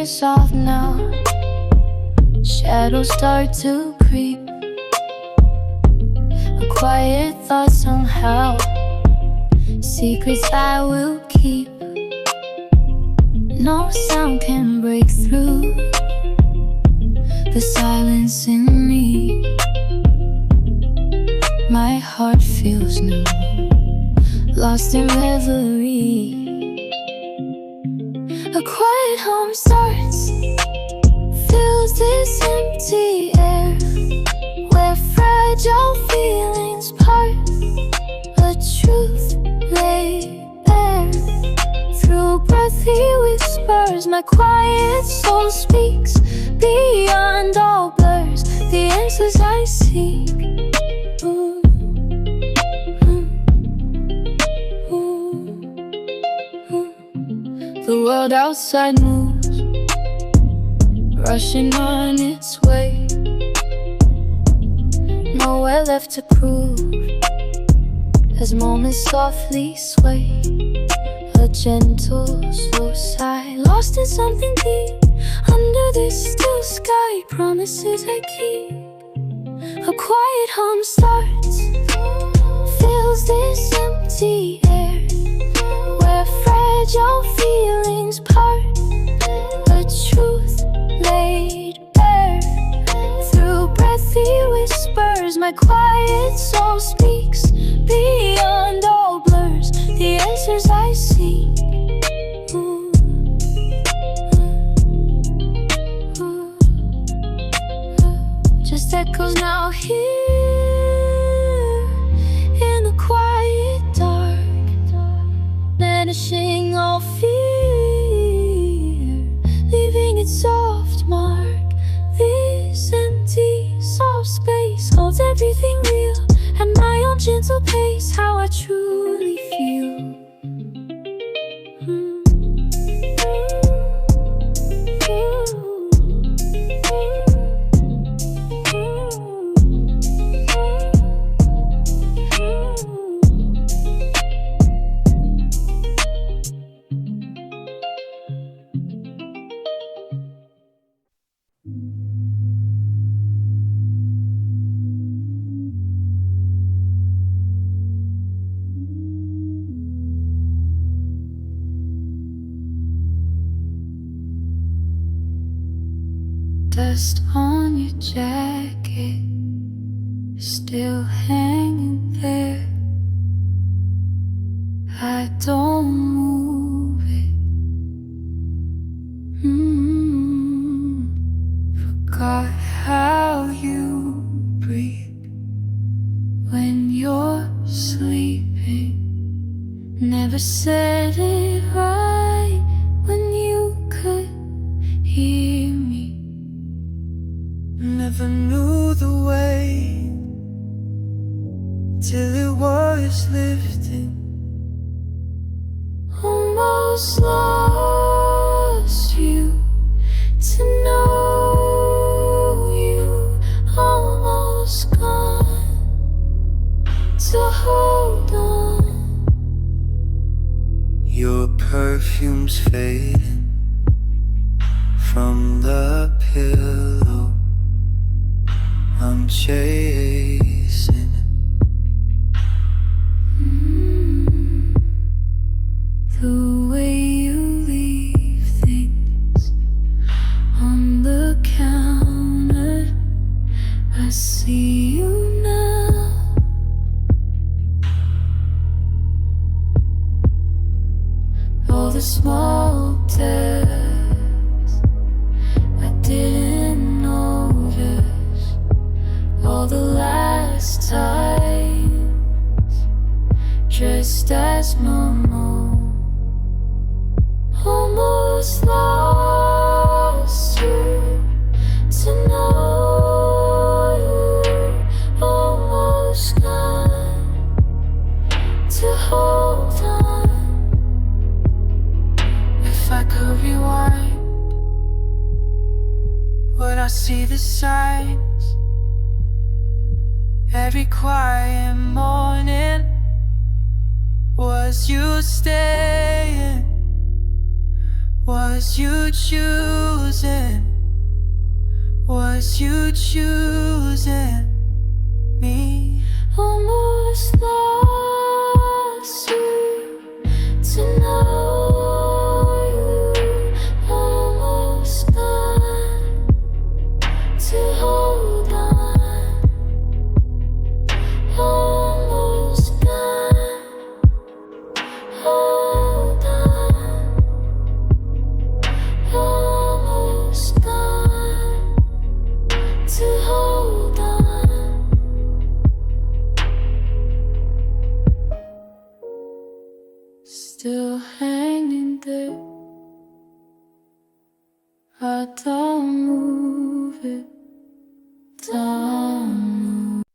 is soft now. Shadows start to creep. A quiet thought somehow. Secrets I will keep. No sound can break through the silence in me. My heart feels new, lost in reverie. A quiet home starts, fills this empty air, where fragile feelings part, a truth laid bare. Through breathy whispers, my quiet soul speaks. Beyond all blurs, the answers I seek. Ooh. The world outside moves, rushing on its way. Nowhere left to prove, as moments softly sway. A gentle, slow sigh, lost in something deep. Under this still sky, promises I keep. A quiet hum starts, fills this empty air, where fragile feelings part, a truth laid bare. Through breathy whispers, my quiet soul speaks. Beyond all blurs, the answers I seek. Ooh. Ooh. Just echoes now here in the quiet dark, banishing all fear, leaving its soft mark. This empty, soft space holds everything real, at my own gentle pace, how I truly feel. Dust on your jacket, still hanging there. I don't move it. Forgot how you breathe when you're sleeping. Never said it right when you could hear me. Never knew the way till it was lifted. Almost lost you to know you. Almost gone to hold on. Your perfume's fading from the pillow. I'm chasing it. The way you leave things on the counter, I see you now. All the small tests I didn't notice. All the last times, dressed as normal. Almost lost you to know you. Almost gone to hold on. If I could rewind, would I see the signs? Every quiet morning, was you staying? Was Was you choosing? Was you choosing me? Almost lost you to know you. Almost done to hold on. Almost done. Hold on. Almost done to hold on. Still hanging there. I don't move it. Don't move.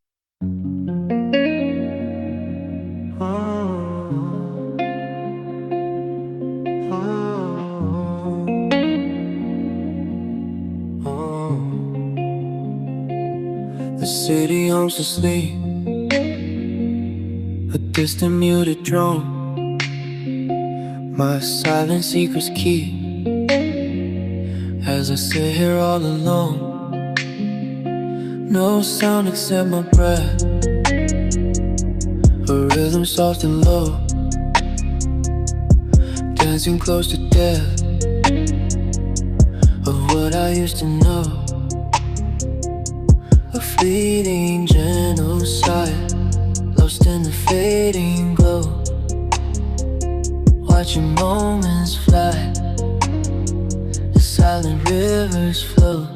The city hums to sleep, a distant muted drone. My silent secret's key as I sit here all alone. No sound except my breath, a rhythm soft and low, dancing close to death of what I used to know. A fleeting genocide, lost in the fading glow, watching moments fly, the silent rivers flow.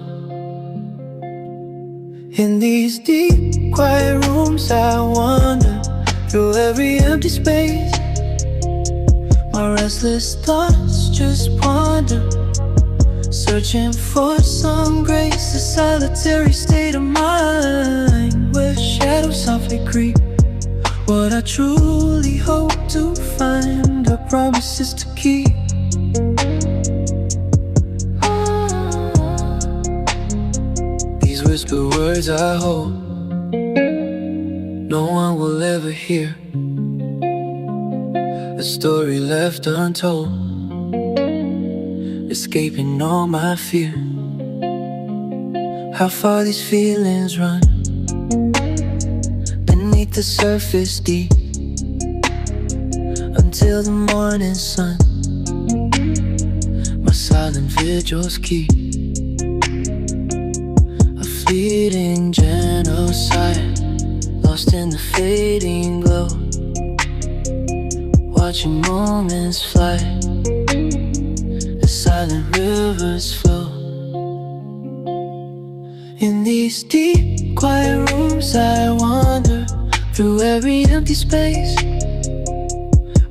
In these deep, quiet rooms I wander through every empty space. My restless thoughts just wander, searching for some grace. A solitary state of mind where shadows softly creep. What I truly hope to find are promises to keep. These whispered words I hold, no one will ever hear. A story left untold, escaping all my fear. How far these feelings run beneath the surface deep, until the morning sun. My silent vigils keep. A fleeting genocide, lost in the fading glow, watching moments fly, silent rivers flow. In these deep, quiet rooms I wander through every empty space.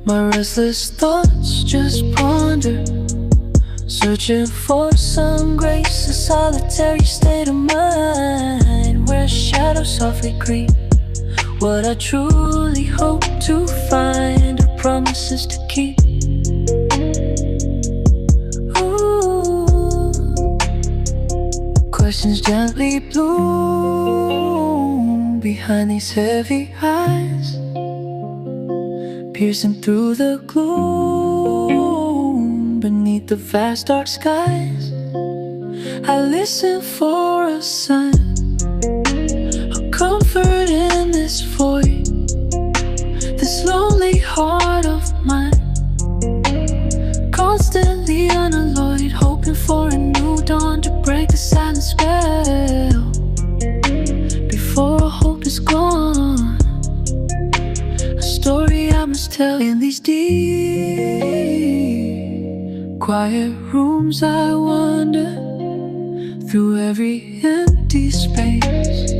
My restless thoughts just ponder, searching for some grace. A solitary state of mind where shadows softly creep. What I truly hope to find are promises to keep. Questions gently bloom behind these heavy eyes, piercing through the gloom beneath the vast dark skies. I listen for a sign, a comfort in this void, this lonely heart of mine, constantly unalloyed, hoping for a new dawn to break the silent spell before hope is gone. A story I must tell. In these deep, quiet rooms I wander through every empty space.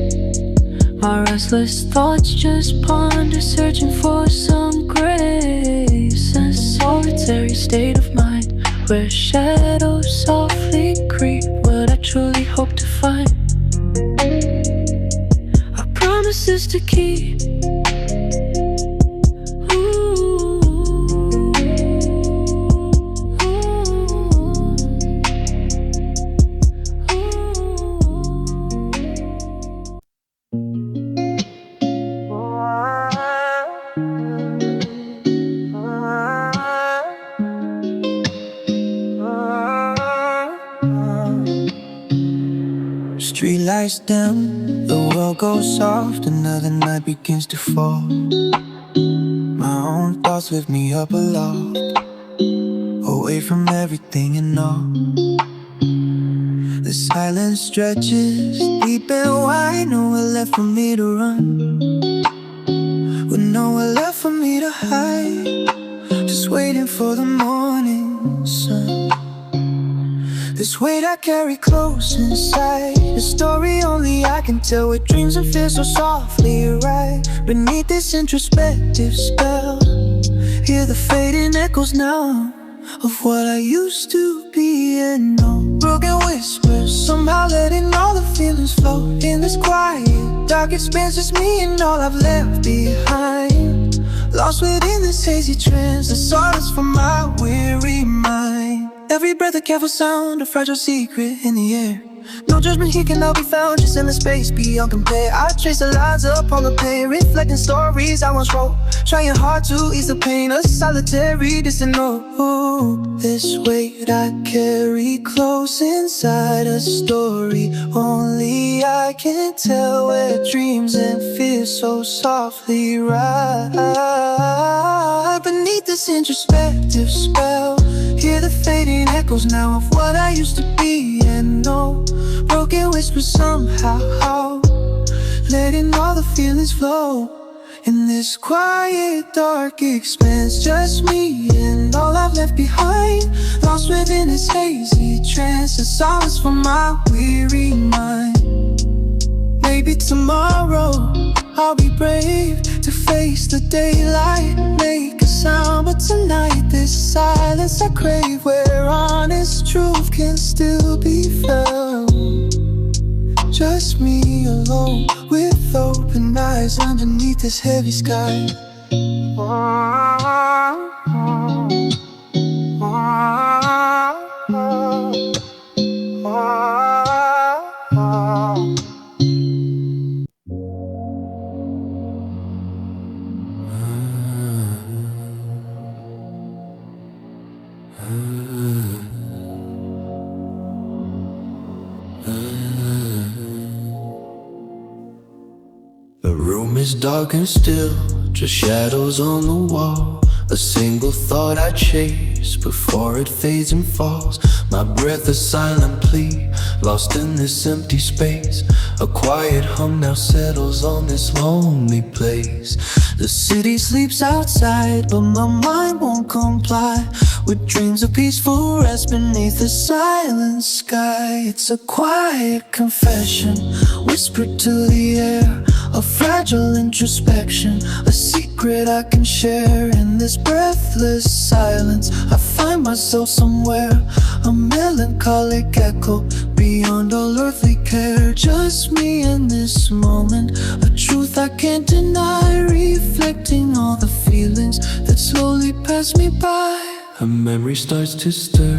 My restless thoughts just ponder, searching for some grace. A solitary state of mind where shadows softly creep. What I truly hope to find are promises to keep. lights dim, the world goes soft, another night begins to fall. My own thoughts lift me up aloft, away from everything and all. The silence stretches deep and wide, nowhere left for me to run, with nowhere left for me to hide, just waiting for the morning sun. This weight I carry close inside, a story only I can tell, with dreams and fears so softly right beneath this introspective spell. Hear the fading echoes now of what I used to be, and no broken whispers, somehow letting all the feelings flow in this quiet, dark expanse. It's me and all I've left behind, lost within this hazy trance, the solace for my weary mind. Every breath a careful sound, a fragile secret in the air. No judgment here can now be found, just endless space beyond compare. I trace the lines upon the pain, reflecting stories I once wrote, trying hard to ease the pain, a solitary distant note. This weight I carry close inside, a story only I can tell, where dreams and fears so softly ride beneath this introspective spell. Hear the fading echoes now of what I used to be, and no broken whispers somehow letting all the feelings flow in this quiet, dark expanse. Just me and all I've left behind, lost within this hazy trance, a solace for my weary mind. Maybe tomorrow I'll be brave to face the daylight, make a sound, but tonight this silence I crave, where honest truth can still be found. Just me alone, with open eyes underneath this heavy sky. The room is dark and still, just shadows on the wall. A single thought I chase before it fades and falls. My breath a silent plea, lost in this empty space. A quiet hum now settles on this lonely place. The city sleeps outside, but my mind won't comply with dreams of peaceful rest beneath the silent sky. It's a quiet confession whispered to the air, a fragile introspection, a secret I can share. In this breathless silence I find myself somewhere, a melancholic echo beyond all earthly care. Just me in this moment, a truth I can't deny, reflecting all the feelings that slowly pass me by. A memory starts to stir,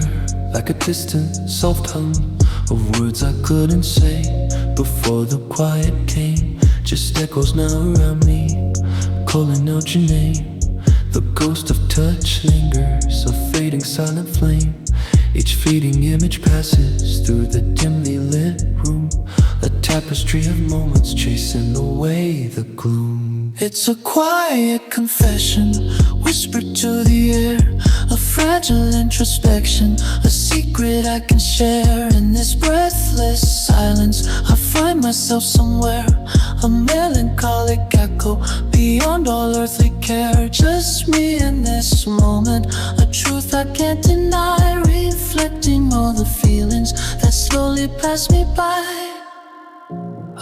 like a distant soft hum of words I couldn't say before the quiet came. Just echoes now around me, calling out your name. The ghost of touch lingers, a fading silent flame. Each fleeting image passes through the dimly lit room, a tapestry of moments chasing away the gloom. It's a quiet confession whispered to the air, a fragile introspection, a secret I can share. In this breathless silence I find myself somewhere, a melancholic echo beyond all earthly care. Just me in this moment, a truth I can't deny, reflecting all the feelings that slowly pass me by.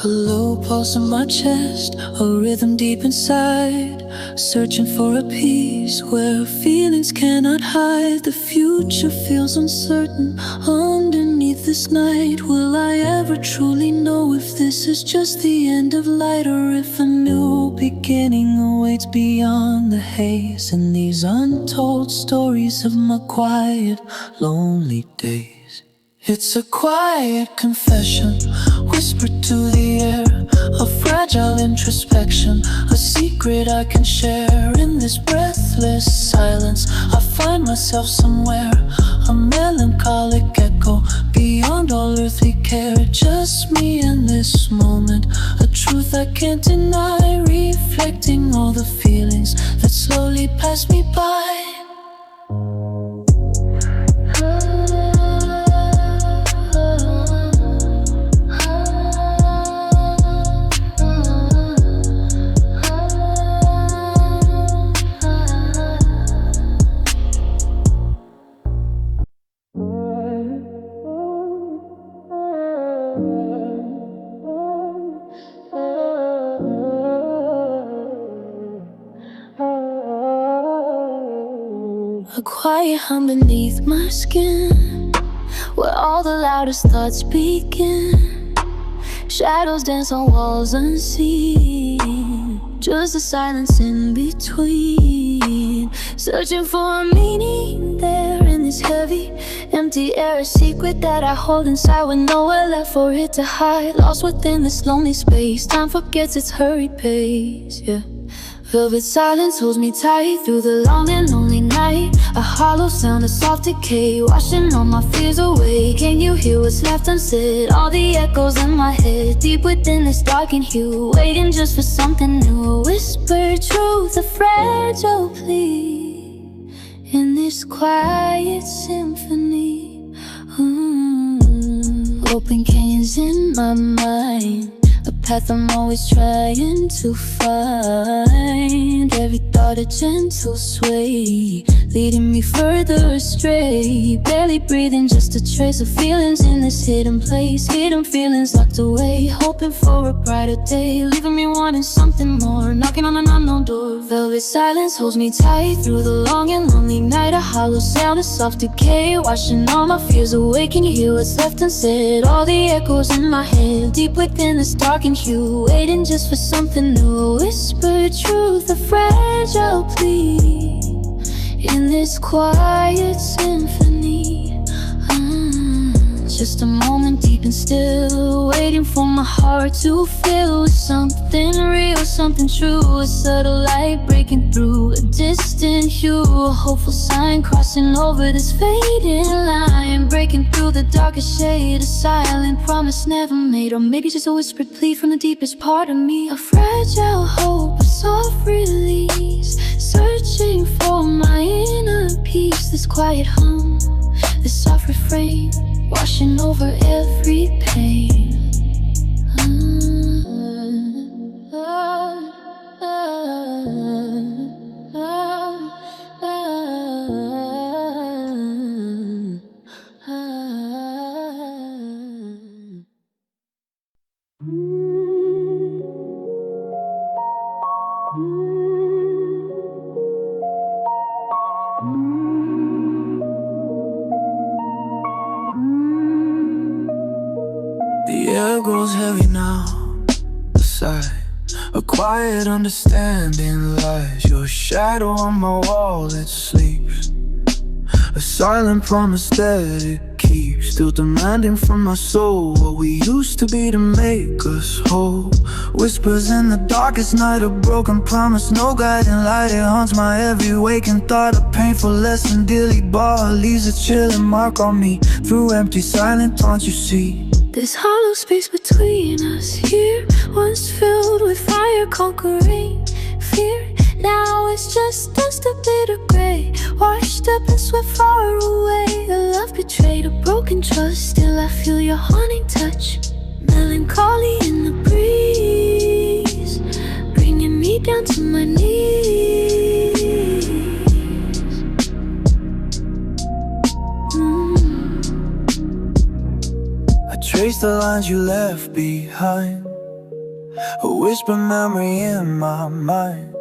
A low pulse in my chest, a rhythm deep inside, searching for a peace where feelings cannot hide. The future feels uncertain underneath this night. Will I ever truly know if this is just the end of light, or if a new beginning awaits beyond the haze in these untold stories of my quiet, lonely days? It's a quiet confession whispered to the air, a fragile introspection, a secret I can share. In this breathless silence I find myself somewhere, a melancholic echo beyond all earthly care. Just me in this moment, a truth I can't deny, reflecting all the feelings that slowly pass me by. A quiet hum beneath my skin, where all the loudest thoughts begin. Shadows dance on walls unseen, just the silence in between. Searching for a meaning there in this heavy, empty air. A secret that I hold inside with nowhere left for it to hide. Lost within this lonely space, time forgets its hurried pace, yeah. Velvet silence holds me tight through the long and lonely night. A hollow sound, a soft decay, washing all my fears away. Can you hear what's left unsaid? All the echoes in my head, deep within this darkened hue, waiting just for something new. A whispered truth, a fragile plea, in this quiet symphony. Open canyons in my mind, a path I'm always trying to find. Every thought a gentle sway, leading me further astray. Barely breathing, just a trace of feelings in this hidden place. Hidden feelings locked away, hoping for a brighter day, leaving me wanting something more, knocking on an unknown door. Velvet silence holds me tight through the long and lonely night. A hollow sound, a soft decay, washing all my fears away. Can you hear what's left unsaid? All the echoes in my head, deep within this darkened hue, waiting just for something new. A whispered truth, a fragile plea, in this quiet symphony. Just a moment deep and still, waiting for my heart to fill with something real, something true. A subtle light breaking through a distant hue, a hopeful sign crossing over this fading line, breaking through the darkest shade. A silent promise never made, or maybe just a whispered plea from the deepest part of me. A fragile hope, a soft release, searching for my inner peace. This quiet hum, this soft refrain, washing over every pain. The air grows heavy now, a sigh, a quiet understanding lies. Your shadow on my wall, it sleeps, a silent promise that it keeps. Still demanding from my soul what we used to be to make us whole. Whispers in the darkest night, a broken promise, no guiding light. It haunts my every waking thought, a painful lesson dearly bought, leaves a chilling mark on me. Through empty silent taunts you see this hollow space between us here, once filled with fire conquering fear. Now it's just dust, a bit of gray, washed up and swept far away. A love betrayed, a broken trust, still I feel your haunting touch. Melancholy in the breeze, bringing me down to my knees. Trace the lines you left behind, a whispered memory in my mind.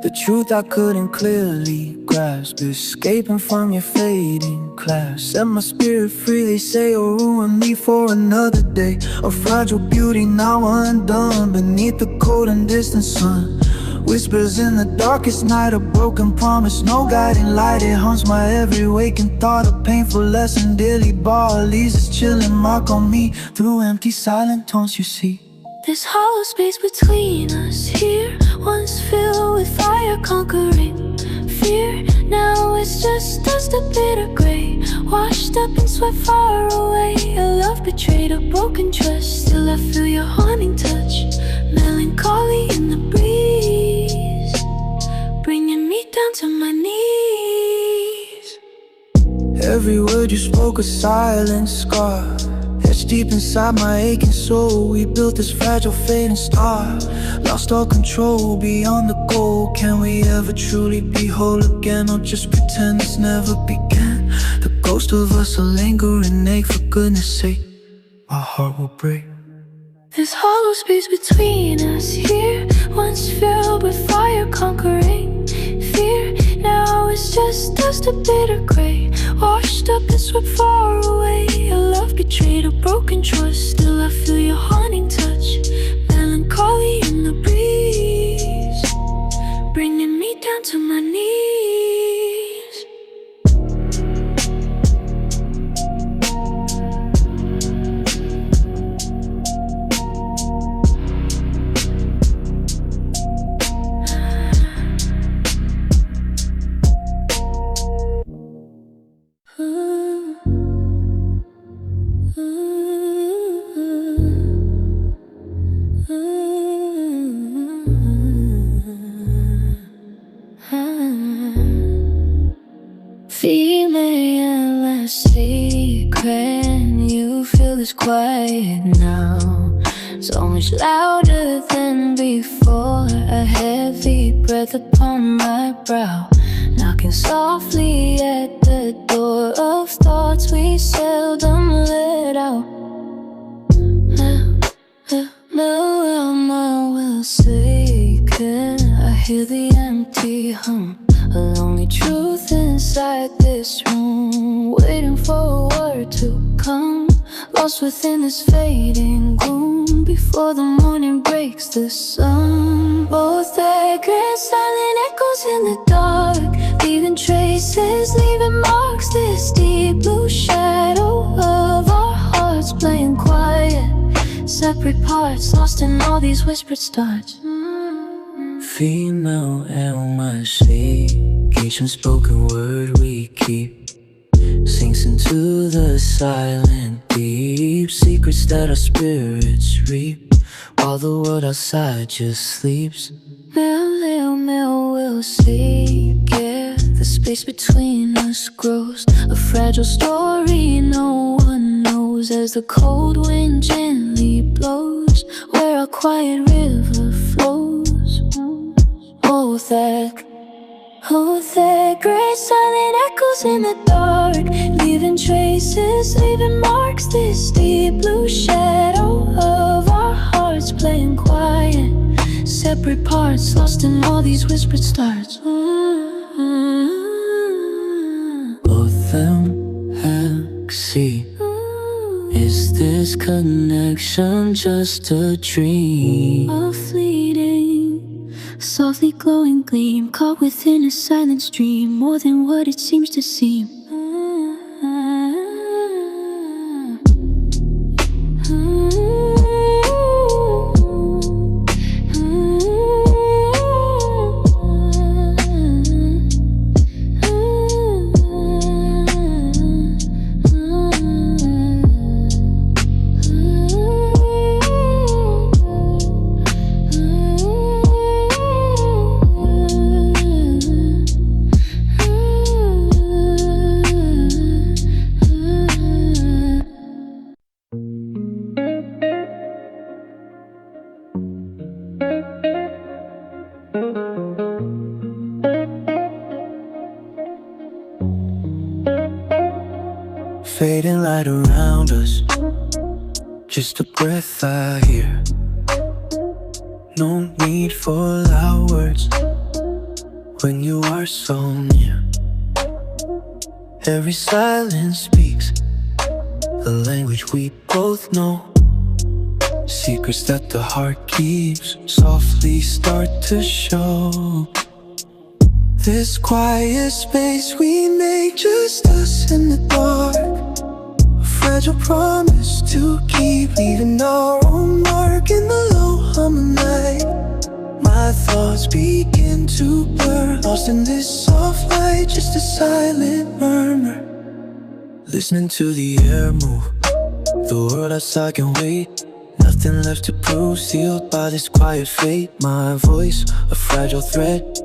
The truth I couldn't clearly grasp, escaping from your fading clasp. Set my spirit free, they say, you'll ruin me for another day. A fragile beauty now undone beneath the cold and distant sun. Whispers in the darkest night, a broken promise, no guiding light. It haunts my every waking thought, a painful lesson dearly bought, leaves its chilling mark on me. Through empty silent taunts you see this hollow space between us here, once filled with fire conquering fear. Now it's just a bit of gray, washed up and swept far away. A love betrayed, a broken trust. Still I feel your haunting touch, melancholy in the breeze, bringing me down to my knees. Every word you spoke a silent scar, etched deep inside my aching soul. We built this fragile fading star, lost all control beyond the goal. Can we ever truly be whole again, or just pretend this never began? The ghost of us will linger and ache. For goodness sake, our heart will break. This hollow space between us here, once filled with fire, conquering fear. Now it's just a bit of gray, washed up and swept far away. A love betrayed, a broken trust. Still I feel your haunting touch, melancholy in the breeze, bringing me down to my knees. Female secret, you feel this quiet now, so much louder than before. A heavy breath upon my brow, knocking softly at the door of thoughts we seldom let out. Well shaken, I hear the empty hum, a lonely truth inside this room, waiting for a word to come, lost within this fading gloom. Before the morning breaks the sun, both echoing silent echoes in the dark, leaving traces, leaving marks. This deep blue shadow of our hearts playing quiet, separate parts, lost in all these whispered starts. Female and my sleep, each unspoken word we keep sinks into the silent deep, secrets that our spirits reap, while the world outside just sleeps. Male will sleep, yeah. The space between us grows, a fragile story no one knows, as the cold wind gently blows where our quiet river flows. Oh, that great silent echoes in the dark, leaving traces, leaving marks. This deep blue shadow of our hearts playing quiet, separate parts, lost in all these whispered starts. Both them see, is this connection just a dream? A fleeting, softly glowing gleam, caught within a silent stream, more than what it seems to seem. Fading light around us, just a breath I hear. No need for loud words when you are so near. Every silence speaks the language we both know. Secrets that the heart keeps softly start to show. This quiet space we make, just us in the dark, a fragile promise to keep, leaving our own mark in the low hum of night. My thoughts begin begin to blur. Lost in this soft light, just a silent murmur. Listening to the air move, the world outside can wait. Nothing left to prove, sealed by this quiet fate. My voice, a fragile thread,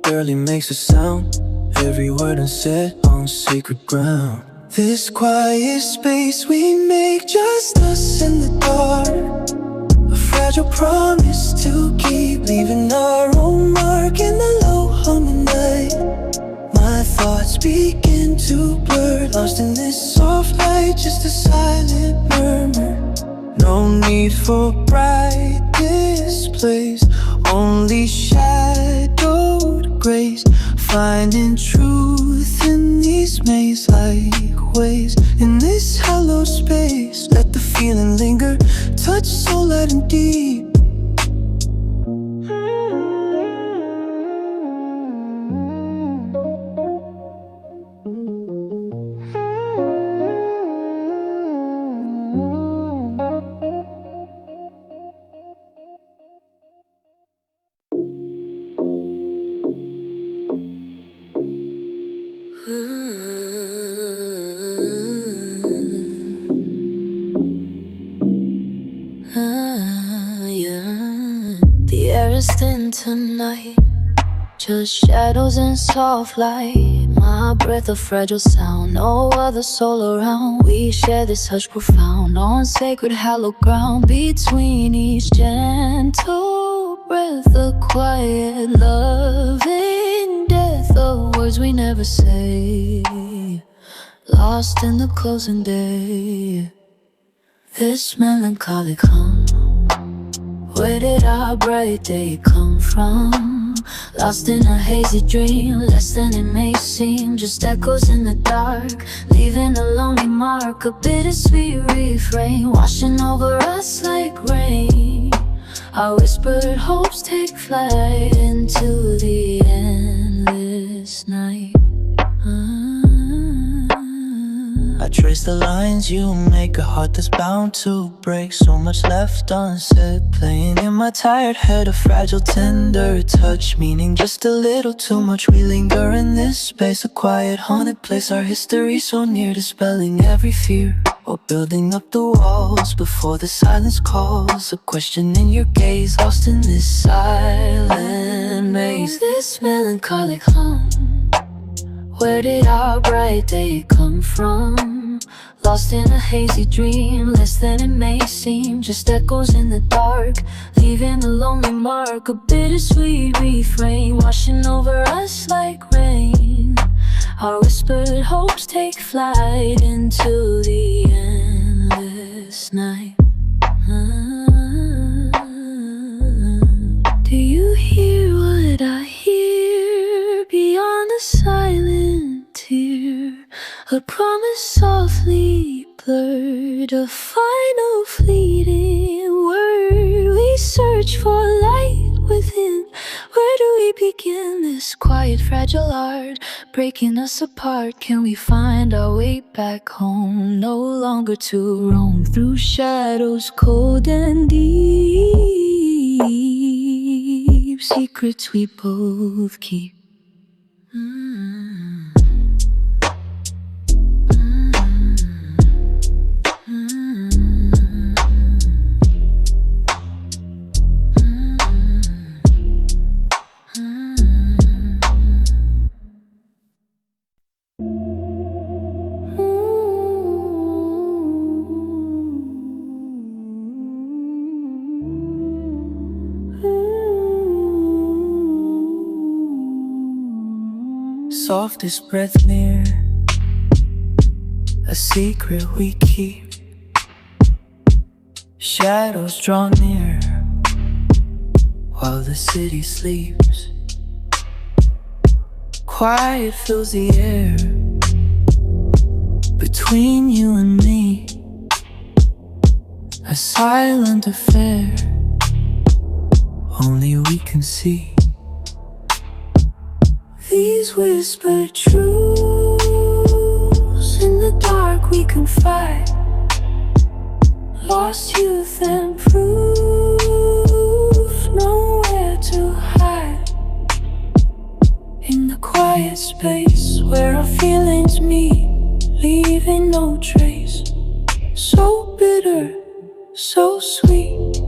barely makes a sound. Every word unsaid on sacred ground. This quiet space we make, just us in the dark. A fragile promise to keep, leaving our own mark in the low humming night. My thoughts begin to blur, lost in this soft light, just a silent murmur. No need for bright displays, only shadowed grace. Finding truth in these maze-like ways. In this hollow space, let the feeling linger, touch so light and deep. The air is thin tonight, just shadows and soft light. My breath a fragile sound, no other soul around. We share this hush profound on sacred hallowed ground. Between each gentle breath, a quiet love in death. The words we never say, lost in the closing day. This melancholic hum, where did our bright day come from? Lost in a hazy dream, less than it may seem. Just echoes in the dark, leaving a lonely mark. A bittersweet refrain, washing over us like rain. Our whispered hopes take flight into the endless night. I trace the lines you make, a heart that's bound to break. So much left unsaid, playing in my tired head. A fragile, tender touch, meaning just a little too much. We linger in this space, a quiet, haunted place. Our history so near, dispelling every fear, or building up the walls before the silence calls. A question in your gaze, lost in this silent maze. This melancholic hum, where did our bright day come from? Lost in a hazy dream, less than it may seem. Just echoes in the dark, leaving a lonely mark. A bittersweet refrain, washing over us like rain. Our whispered hopes take flight into the endless night. Do you hear what I hear beyond the silent tear? A promise softly blurred, a final fleeting word. We search for light within. Where do we begin this quiet, fragile art, breaking us apart? Can we find our way back home? No longer to roam through shadows cold and deep. Secrets we both keep. Softest breath near, a secret we keep. Shadows draw near while the city sleeps. Quiet fills the air between you and me. A silent affair only we can see. These whispered truths, in the dark we confide. Lost youth and proof, nowhere to hide. where our feelings meet, leaving no trace. So bitter, so sweet.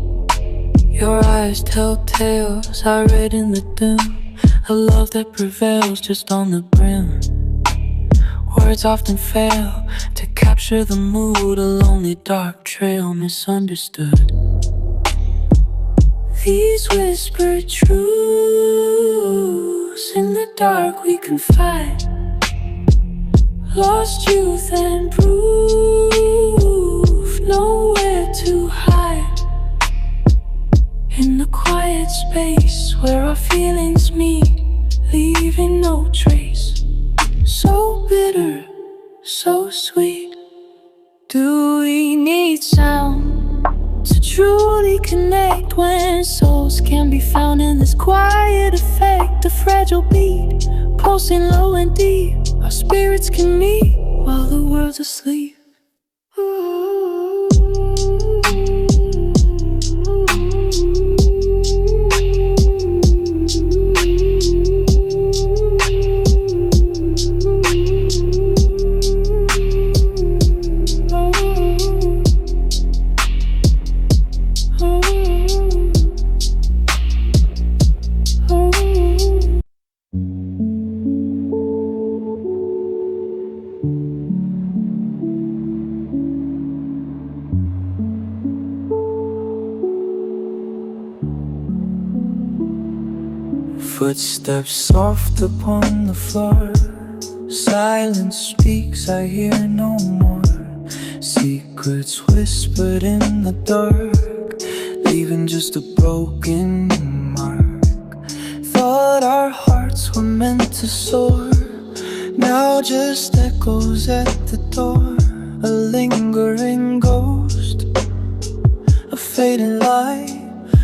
Your eyes tell tales I read in the dim, a love that prevails just on the brim. Words often fail to capture the mood, a lonely dark trail misunderstood. These whispered truths, in the dark we confide. Lost youth and proof, nowhere to hide. In the quiet space where our feelings meet, leaving no trace. So bitter, so sweet. Do we need sound to truly connect, when souls can be found in this quiet effect? A fragile beat, pulsing low and deep. Our spirits can meet while the world's asleep. Footsteps soft upon the floor. Silence speaks, I hear no more. Secrets whispered in the dark, leaving just a broken mark. Thought our hearts were meant to soar, now just echoes at the door. A lingering ghost, a fading light,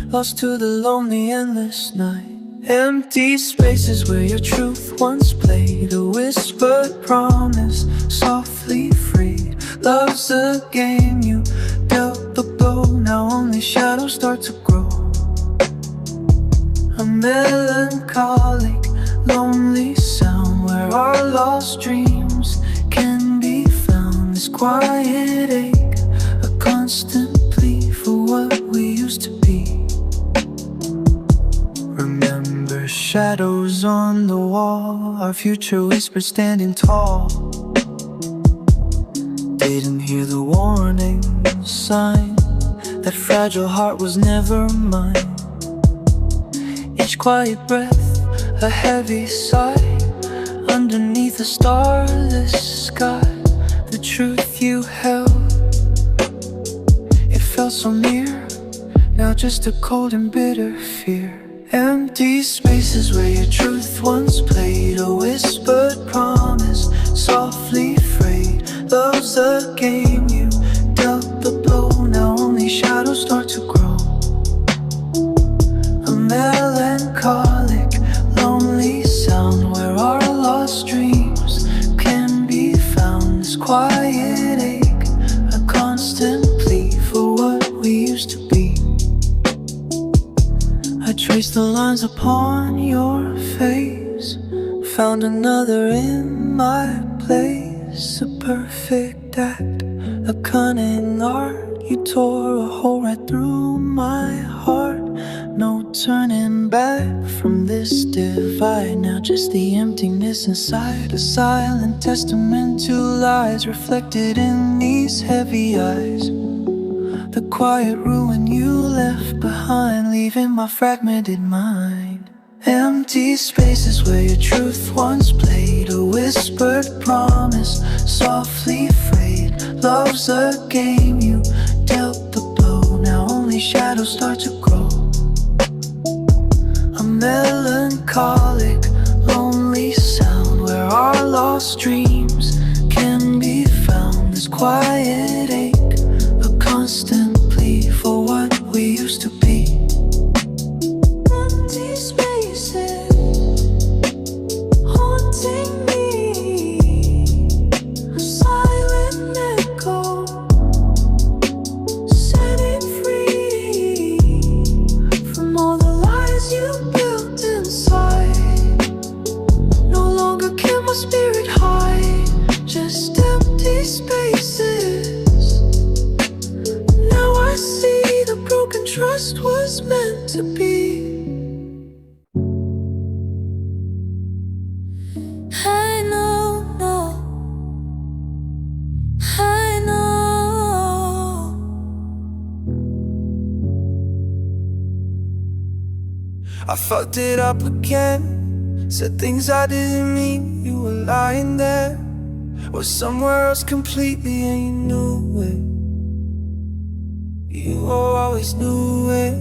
lost to the lonely endless night. Empty spaces where your truth once played, a whispered promise softly freed. Love's a game you dealt the blow, now only shadows start to grow. A melancholic, lonely sound where our lost dreams can be found. This quiet ache, a constant plea for what we used to be. Remember shadows on the wall, our future whispered standing tall. Didn't hear the warning sign, that fragile heart was never mine. Each quiet breath, a heavy sigh, underneath a starless sky. The truth you held, it felt so near, now just a cold and bitter fear. Empty spaces where your truth once played, a whispered promise softly frayed. Love's a game you dealt the blow, now only shadows start to grow. A melancholic, lonely sound where our lost dreams can be found. This quiet ache, a constant plea for what we used to be. I traced the lines upon your face, found another in my place. A perfect act, a cunning art. You tore a hole right through my heart. No turning back from this divide, now just the emptiness inside. A silent testament to lies reflected in these heavy eyes. The quiet ruin you left behind, leaving my fragmented mind. Empty spaces where your truth once played, a whispered promise softly frayed. Love's a game you dealt the blow, now only shadows start to grow. A melancholic, lonely sound where our lost dreams can be found. This quiet ache, a constant plea for what we used to be. Empty spaces haunting me, a silent echo setting free from all the lies you built inside. No longer can my our spirit high, just empty spaces. Now I see the broken trust was meant to be. I know, I know. I fucked it up again, said things I didn't mean. You were lying there, was somewhere else completely, and you knew it. You always knew it.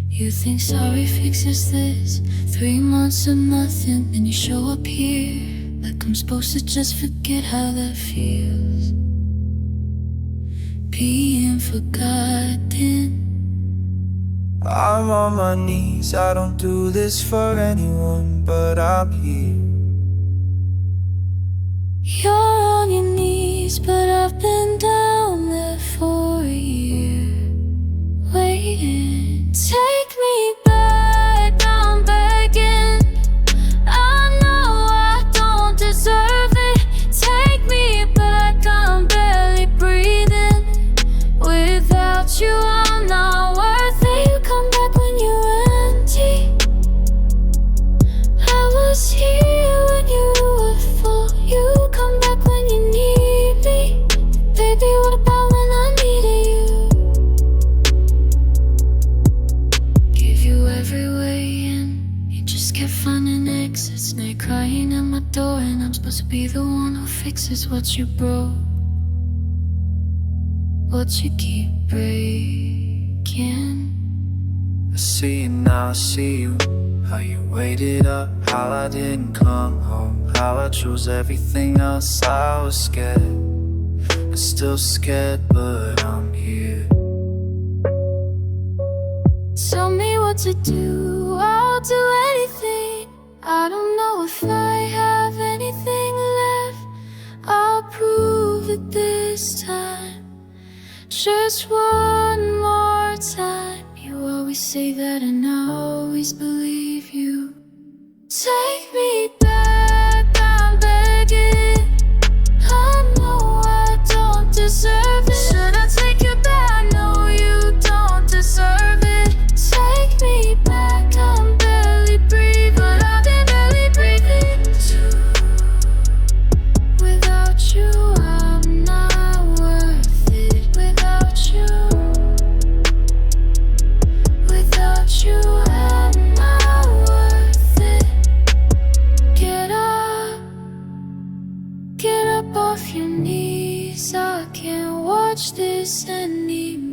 You think sorry fixes this. 3 months of nothing, and you show up here like I'm supposed to just forget how that feels. Being forgotten. I'm on my knees, I don't do this for anyone, but I'm here. You're on your knees, but I've been down there for a year, waiting. Take me back, I'm begging. I know I don't deserve it. Take me back, I'm barely breathing. Without you, I'm not worth it. You come back when you're empty. I was here when you were full. You come back when you need me. Baby, what about when I needed you? Give you every way in, you just kept finding exits. Now you're crying at my door, and I'm supposed to be the one who fixes what you broke, what you keep breaking. I see you now, I see you. How you waited up, how I didn't come home, how I chose everything else. I was scared, I'm still scared, but I'm here. Tell me what to do, I'll do anything. I don't know if I have anything left. I'll prove it this time, just one more time. You always say that and I always believe you. Take me back, I'm begging. I know I don't deserve it. Should I take you back? No, you don't deserve it. Take me back, I'm barely breathing, but I've been barely breathing too. Without you, I'm not worth it. Without you, without you, I'm not worth it. Get up off your knees. I can't watch this anymore.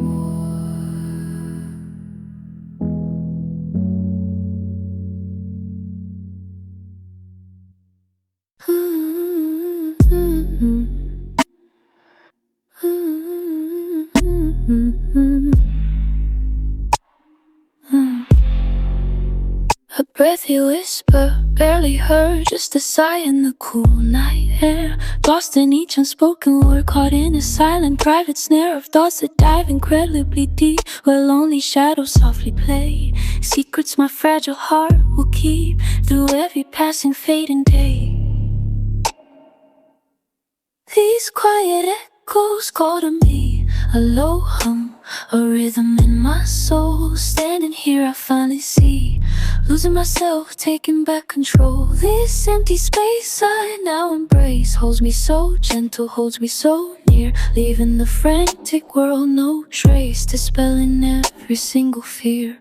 A breathy whisper, barely heard, just a sigh in the cool night air. Lost in each unspoken word, caught in a silent private snare of thoughts that dive incredibly deep, where lonely shadows softly play. Secrets my fragile heart will keep through every passing fading day. These quiet echoes call to me, a low hum, a rhythm in my soul. Standing here I finally see, losing myself, taking back control. This empty space I now embrace holds me so gentle, holds me so near, leaving the frantic world no trace, dispelling every single fear.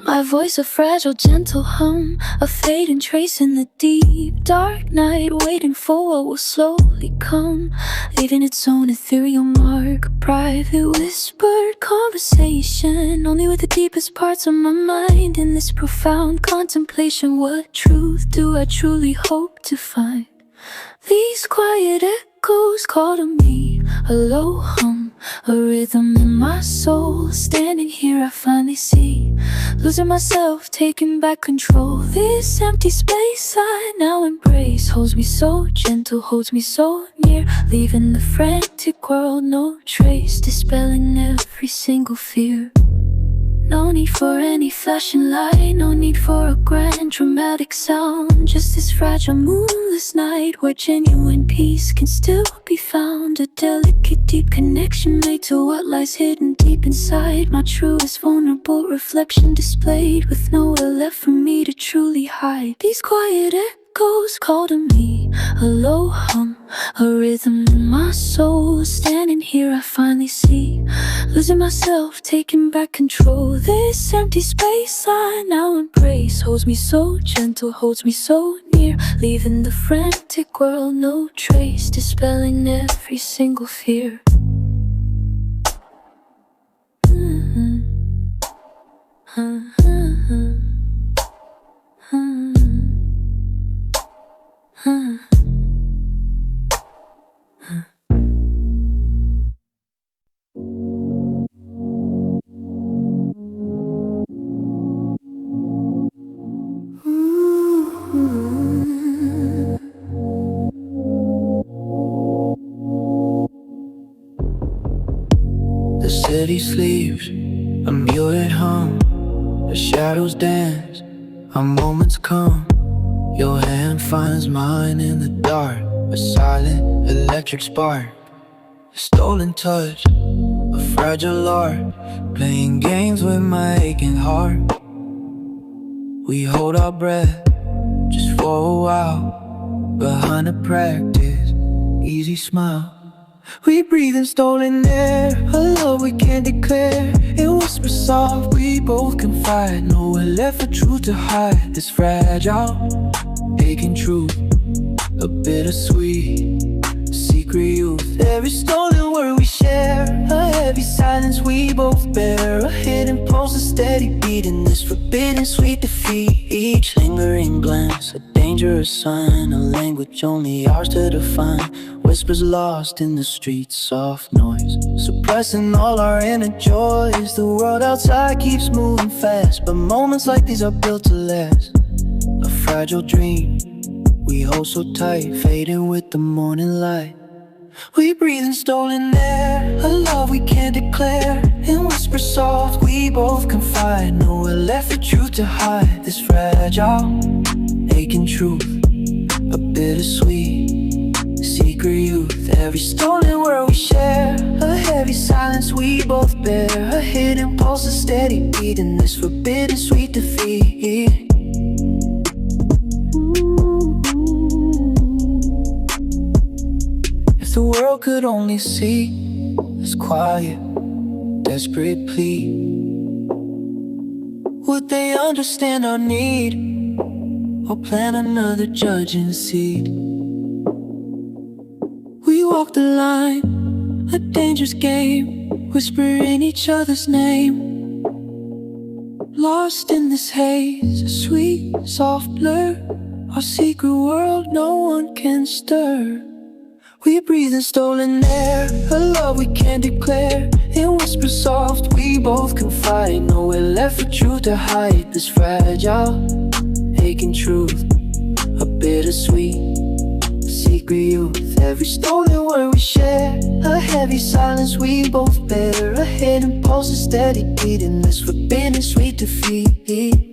My voice a fragile, gentle hum, a fading trace in the deep, dark night, waiting for what will slowly come, leaving its own ethereal mark. A private whispered conversation, only with the deepest parts of my mind. In this profound contemplation, what truth do I truly hope to find? These quiet echoes call to me, a low hum, a rhythm in my soul. Standing here I finally see, losing myself, taking back control. This empty space I now embrace holds me so gentle, holds me so near, leaving the frantic world no trace, dispelling every single fear. No need for any flashing light, no need for a grand dramatic sound. Just this fragile moonless night where genuine peace can still be found. A delicate deep connection made to what lies hidden deep inside. My truest vulnerable reflection displayed, with nowhere left for me to truly hide. These quiet echoes call to me, a low hum, a rhythm in my soul. Standing here I finally see, losing myself, taking back control. This empty space I now embrace holds me so gentle, holds me so near, leaving the frantic world no trace, dispelling every single fear. The city sleeps, a muted hum. The shadows dance, our moments come. Your hand finds mine in the dark, a silent electric spark. A stolen touch, a fragile art, playing games with my aching heart. We hold our breath, just for a while, behind a practice, easy smile. We breathe in stolen air, a love we can't declare. It whispers soft, we both confide, nowhere left for truth to hide. This fragile, aching truth, a bittersweet secret youth. Every stolen word we share, a heavy silence we both bear. A hidden pulse, a steady beat in this forbidden sweet defeat. Each lingering glance, a dangerous sign, a language only ours to define. Whispers lost in the streets, soft noise, suppressing all our inner joys. The world outside keeps moving fast, but moments like these are built to last. A fragile dream we hold so tight, fading with the morning light. We breathe in stolen air, a love we can't declare. In whispers soft, we both confide, nowhere left for truth to hide. This fragile, aching truth, a bittersweet secret youth. Every stolen word we share, a heavy silence we both bear. A hidden pulse, a steady beat in this forbidden sweet defeat. If the world could only see this quiet, desperate plea, would they understand our need, or plant another judging seed? We walk the line, a dangerous game, whispering each other's name. Lost in this haze, a sweet, soft blur, our secret world no one can stir. We breathe in stolen air, a love we can't declare. In whispers soft, we both confide, nowhere left for truth to hide. This fragile, aching truth, a bittersweet secret youth. Every stolen word we share, a heavy silence we both bear. A hidden pulse, a steady beat in this forbidden sweet defeat.